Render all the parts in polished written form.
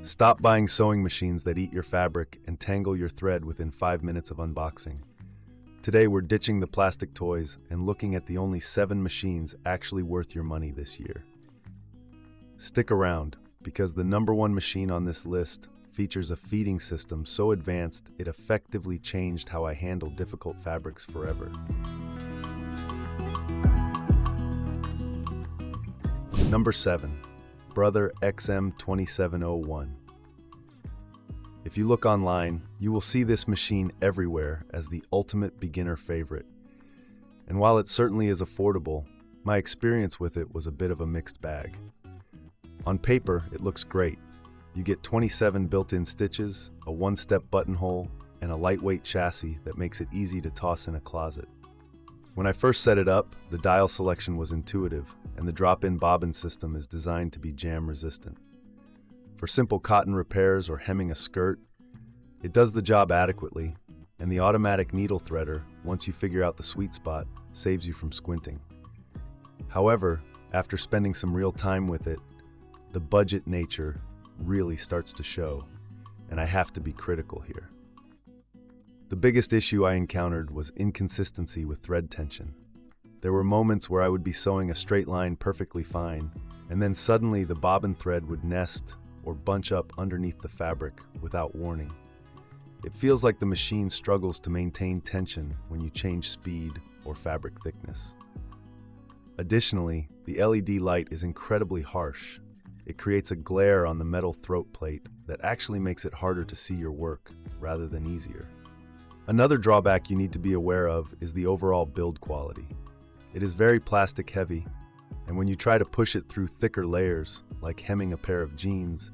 Stop buying sewing machines that eat your fabric and tangle your thread within 5 minutes of unboxing. Today we're ditching the plastic toys and looking at the only 7 machines actually worth your money this year. Stick around, because the #1 machine on this list features a feeding system so advanced it effectively changed how I handle difficult fabrics forever. Number 7. Brother XM2701. If you look online, you will see this machine everywhere as the ultimate beginner favorite. And while it certainly is affordable, my experience with it was a bit of a mixed bag. On paper, it looks great. You get 27 built-in stitches, a one-step buttonhole, and a lightweight chassis that makes it easy to toss in a closet. When I first set it up, the dial selection was intuitive, and the drop-in bobbin system is designed to be jam-resistant. For simple cotton repairs or hemming a skirt, it does the job adequately, and the automatic needle threader, once you figure out the sweet spot, saves you from squinting. However, after spending some real time with it, the budget nature really starts to show, and I have to be critical here. The biggest issue I encountered was inconsistency with thread tension. There were moments where I would be sewing a straight line perfectly fine, and then suddenly the bobbin thread would nest or bunch up underneath the fabric without warning. It feels like the machine struggles to maintain tension when you change speed or fabric thickness. Additionally, the LED light is incredibly harsh. It creates a glare on the metal throat plate that actually makes it harder to see your work rather than easier. Another drawback you need to be aware of is the overall build quality. It is very plastic heavy, and when you try to push it through thicker layers, like hemming a pair of jeans,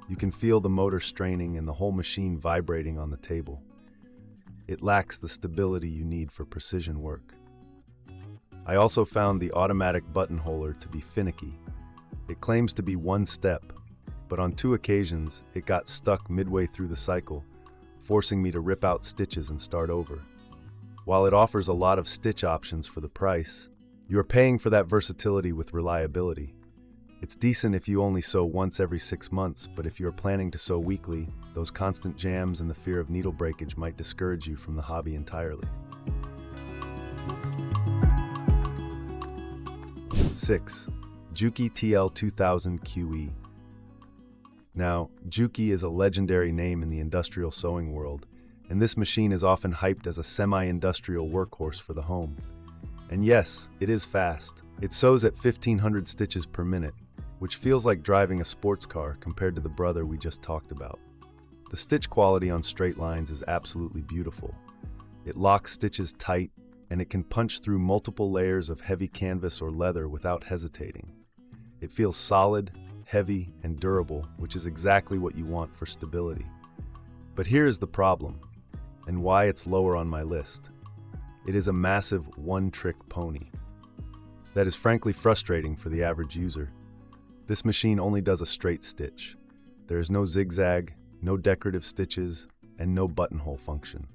you can feel the motor straining and the whole machine vibrating on the table. It lacks the stability you need for precision work. I also found the automatic buttonholer to be finicky. It claims to be one step, but on 2 occasions it got stuck midway through the cycle, forcing me to rip out stitches and start over. While it offers a lot of stitch options for the price, you are paying for that versatility with reliability. It's decent if you only sew once every 6 months, but if you are planning to sew weekly, those constant jams and the fear of needle breakage might discourage you from the hobby entirely. 6. JUKI TL-2000Qi. Now, JUKI is a legendary name in the industrial sewing world, and this machine is often hyped as a semi-industrial workhorse for the home. And yes, it is fast. It sews at 1,500 stitches per minute, which feels like driving a sports car compared to the brother we just talked about. The stitch quality on straight lines is absolutely beautiful. It locks stitches tight, and it can punch through multiple layers of heavy canvas or leather without hesitating. It feels solid, heavy, and durable, which is exactly what you want for stability. But here is the problem, and why it's lower on my list. It is a massive one-trick pony. That is frankly frustrating for the average user. This machine only does a straight stitch. There is no zigzag, no decorative stitches, and no buttonhole function.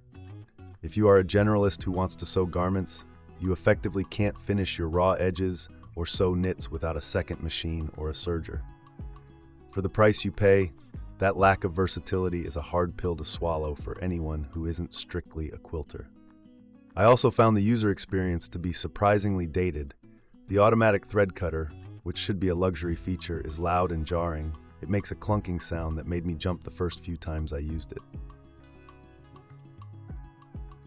If you are a generalist who wants to sew garments, you effectively can't finish your raw edges or sew knits without a second machine or a serger. For the price you pay, that lack of versatility is a hard pill to swallow for anyone who isn't strictly a quilter. I also found the user experience to be surprisingly dated. The automatic thread cutter, which should be a luxury feature, is loud and jarring. It makes a clunking sound that made me jump the first few times I used it.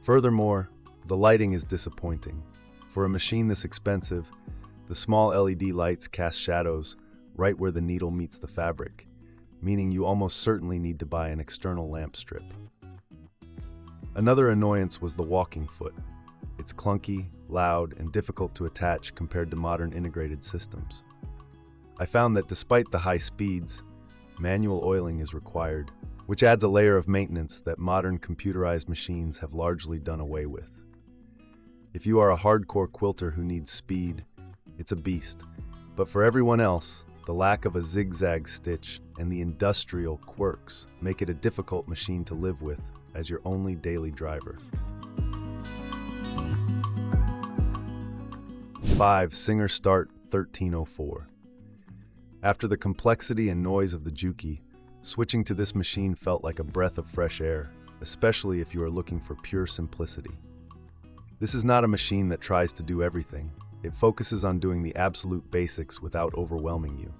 Furthermore, the lighting is disappointing. For a machine this expensive, the small LED lights cast shadows right where the needle meets the fabric, meaning you almost certainly need to buy an external lamp strip. Another annoyance was the walking foot. It's clunky, loud, and difficult to attach compared to modern integrated systems. I found that despite the high speeds, manual oiling is required, which adds a layer of maintenance that modern computerized machines have largely done away with. If you are a hardcore quilter who needs speed, it's a beast. But for everyone else, the lack of a zigzag stitch and the industrial quirks make it a difficult machine to live with as your only daily driver. 5. Singer Start 1304. After the complexity and noise of the JUKI, Switching to this machine felt like a breath of fresh air, especially if you are looking for pure simplicity. This is not a machine that tries to do everything. It focuses on doing the absolute basics without overwhelming you.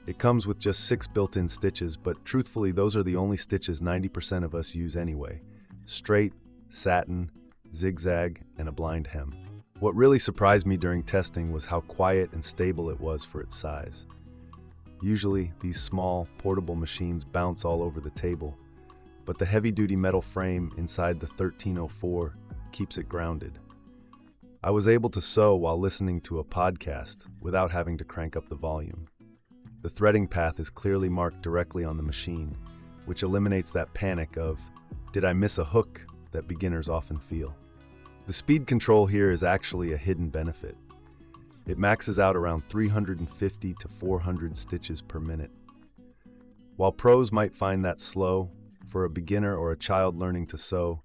It comes with just 6 built-in stitches, but truthfully, those are the only stitches 90% of us use anyway. Straight, satin, zigzag, and a blind hem. What really surprised me during testing was how quiet and stable it was for its size. Usually, these small, portable machines bounce all over the table, but the heavy-duty metal frame inside the 1304 keeps it grounded. I was able to sew while listening to a podcast without having to crank up the volume. The threading path is clearly marked directly on the machine, which eliminates that panic of, did I miss a hook, that beginners often feel. The speed control here is actually a hidden benefit. It maxes out around 350 to 400 stitches per minute. While pros might find that slow, for a beginner or a child learning to sew,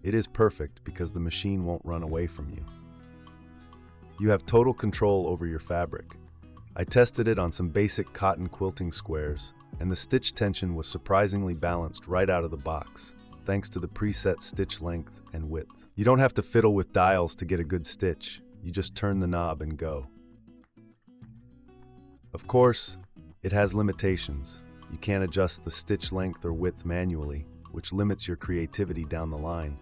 it is perfect because the machine won't run away from you. You have total control over your fabric. I tested it on some basic cotton quilting squares, and the stitch tension was surprisingly balanced right out of the box, thanks to the preset stitch length and width. You don't have to fiddle with dials to get a good stitch, you just turn the knob and go. Of course, it has limitations. You can't adjust the stitch length or width manually, which limits your creativity down the line.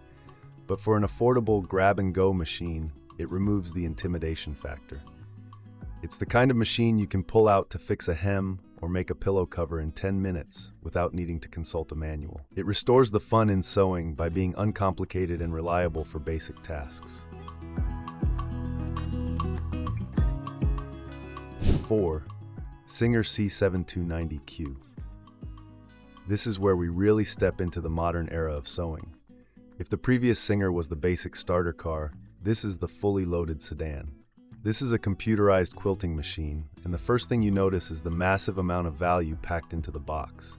But for an affordable grab-and-go machine, it removes the intimidation factor. It's the kind of machine you can pull out to fix a hem or make a pillow cover in 10 minutes without needing to consult a manual. It restores the fun in sewing by being uncomplicated and reliable for basic tasks. 4. Singer C-7290Q. This is where we really step into the modern era of sewing. If the previous Singer was the basic starter car, this is the fully loaded sedan. This is a computerized quilting machine, and the first thing you notice is the massive amount of value packed into the box.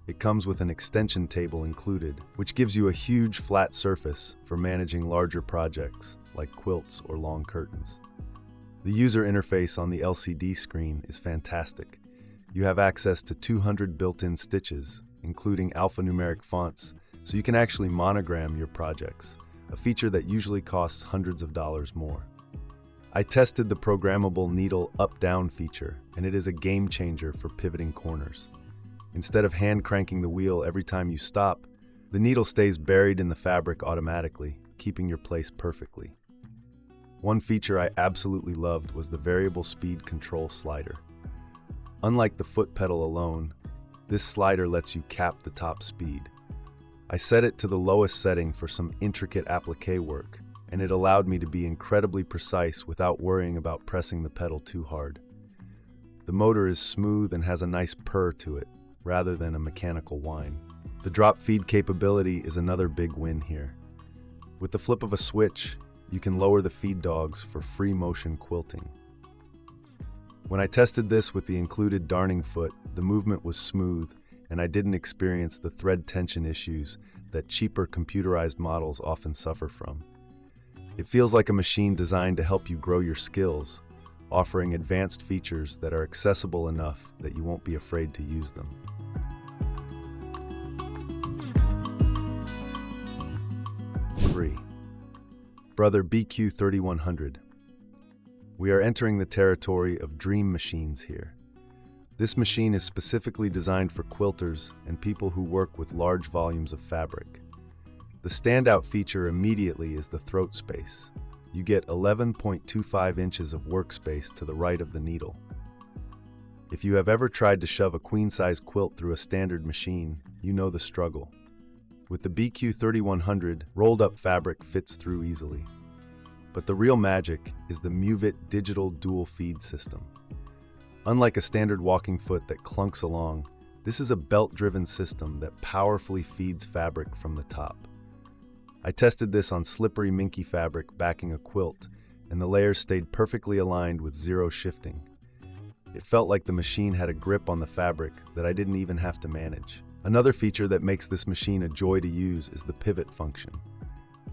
It comes with an extension table included, which gives you a huge flat surface for managing larger projects, like quilts or long curtains. The user interface on the LCD screen is fantastic. You have access to 200 built-in stitches, including alphanumeric fonts, so you can actually monogram your projects, a feature that usually costs hundreds of dollars more. I tested the programmable needle up-down feature, and it is a game changer for pivoting corners. Instead of hand cranking the wheel every time you stop, the needle stays buried in the fabric automatically, keeping your place perfectly. One feature I absolutely loved was the variable speed control slider. Unlike the foot pedal alone, this slider lets you cap the top speed. I set it to the lowest setting for some intricate applique work, and it allowed me to be incredibly precise without worrying about pressing the pedal too hard. The motor is smooth and has a nice purr to it, rather than a mechanical whine. The drop feed capability is another big win here. With the flip of a switch, you can lower the feed dogs for free motion quilting. When I tested this with the included darning foot, the movement was smooth, and I didn't experience the thread tension issues that cheaper computerized models often suffer from. It feels like a machine designed to help you grow your skills, offering advanced features that are accessible enough that you won't be afraid to use them. 3. Brother BQ3100. We are entering the territory of dream machines here. This machine is specifically designed for quilters and people who work with large volumes of fabric. The standout feature immediately is the throat space. You get 11.25 inches of workspace to the right of the needle. If you have ever tried to shove a queen-size quilt through a standard machine, you know the struggle. With the BQ3100, rolled-up fabric fits through easily. But the real magic is the Muvit digital dual feed system. Unlike a standard walking foot that clunks along, this is a belt-driven system that powerfully feeds fabric from the top. I tested this on slippery minky fabric backing a quilt, and the layers stayed perfectly aligned with zero shifting. It felt like the machine had a grip on the fabric that I didn't even have to manage. Another feature that makes this machine a joy to use is the pivot function.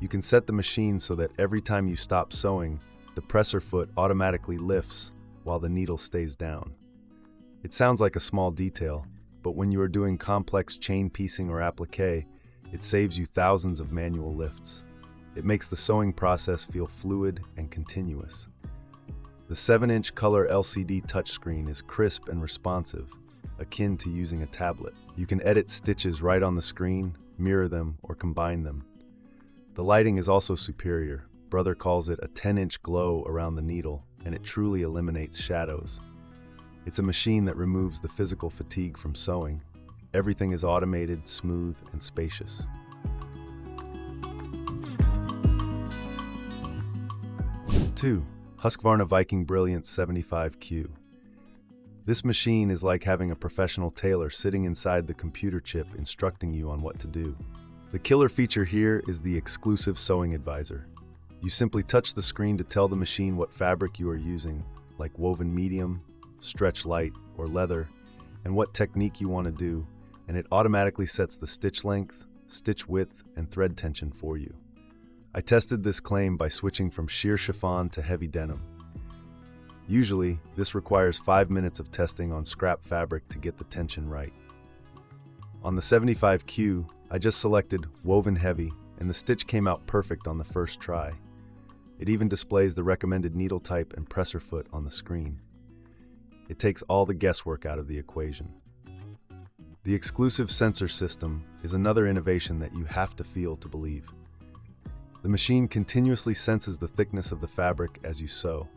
You can set the machine so that every time you stop sewing, the presser foot automatically lifts while the needle stays down. It sounds like a small detail, but when you are doing complex chain piecing or applique, it saves you thousands of manual lifts. It makes the sewing process feel fluid and continuous. The 7-inch color LCD touchscreen is crisp and responsive, akin to using a tablet. You can edit stitches right on the screen, mirror them, or combine them. The lighting is also superior. Brother calls it a 10-inch glow around the needle, and it truly eliminates shadows. It's a machine that removes the physical fatigue from sewing. Everything is automated, smooth, and spacious. 2. HUSQVARNA VIKING BRILLIANCE 75Q. This machine is like having a professional tailor sitting inside the computer chip instructing you on what to do. The killer feature here is the exclusive sewing advisor. You simply touch the screen to tell the machine what fabric you are using, like woven medium, stretch light, or leather, and what technique you want to do, and it automatically sets the stitch length, stitch width, and thread tension for you. I tested this claim by switching from sheer chiffon to heavy denim. Usually, this requires 5 minutes of testing on scrap fabric to get the tension right. On the 75Q, I just selected woven heavy, and the stitch came out perfect on the first try. It even displays the recommended needle type and presser foot on the screen. It takes all the guesswork out of the equation. The exclusive sensor system is another innovation that you have to feel to believe. The machine continuously senses the thickness of the fabric as you sew.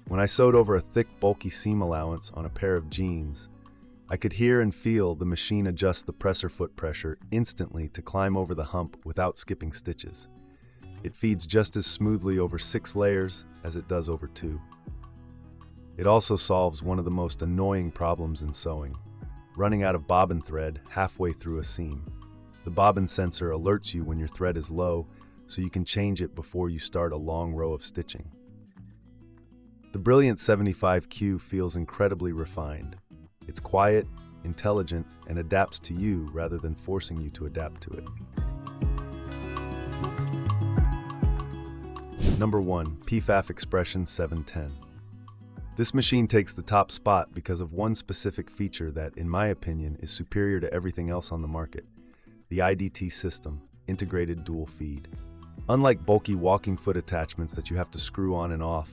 When I sewed over a thick, bulky seam allowance on a pair of jeans, I could hear and feel the machine adjust the presser foot pressure instantly to climb over the hump without skipping stitches. It feeds just as smoothly over 6 layers as it does over 2. It also solves one of the most annoying problems in sewing: running out of bobbin thread halfway through a seam. The bobbin sensor alerts you when your thread is low, so you can change it before you start a long row of stitching. The Brilliance 75Q feels incredibly refined. It's quiet, intelligent, and adapts to you rather than forcing you to adapt to it. Number 1. PFAFF Expression 710. This machine takes the top spot because of one specific feature that, in my opinion, is superior to everything else on the market: the IDT system, integrated dual feed. Unlike bulky walking foot attachments that you have to screw on and off,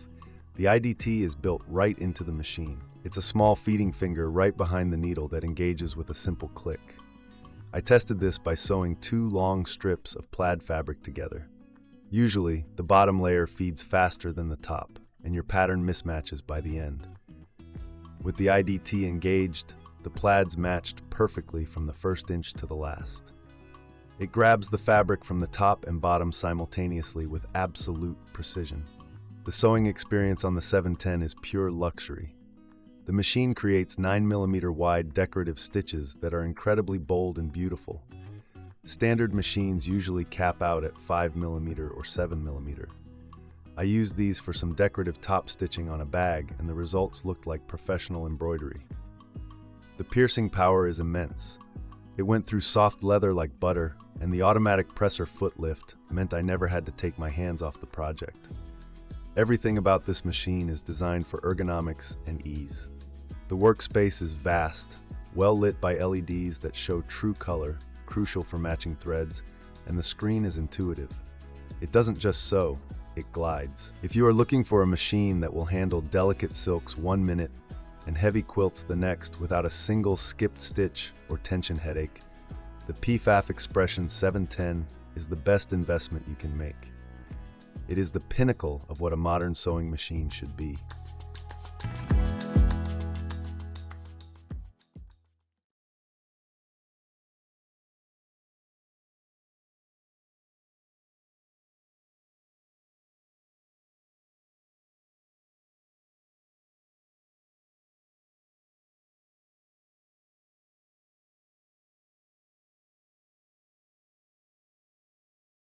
the IDT is built right into the machine. It's a small feeding finger right behind the needle that engages with a simple click. I tested this by sewing 2 long strips of plaid fabric together. Usually, the bottom layer feeds faster than the top, and your pattern mismatches by the end. With the IDT engaged, the plaids matched perfectly from the first inch to the last. It grabs the fabric from the top and bottom simultaneously with absolute precision. The sewing experience on the 710 is pure luxury. The machine creates 9mm wide decorative stitches that are incredibly bold and beautiful. Standard machines usually cap out at 5mm or 7mm. I used these for some decorative top stitching on a bag, and the results looked like professional embroidery. The piercing power is immense. It went through soft leather like butter, and the automatic presser foot lift meant I never had to take my hands off the project. Everything about this machine is designed for ergonomics and ease. The workspace is vast, well lit by LEDs that show true color, crucial for matching threads, and the screen is intuitive. It doesn't just sew, it glides. If you are looking for a machine that will handle delicate silks 1 minute and heavy quilts the next without a single skipped stitch or tension headache, the PFAFF Expression 710 is the best investment you can make. It is the pinnacle of what a modern sewing machine should be.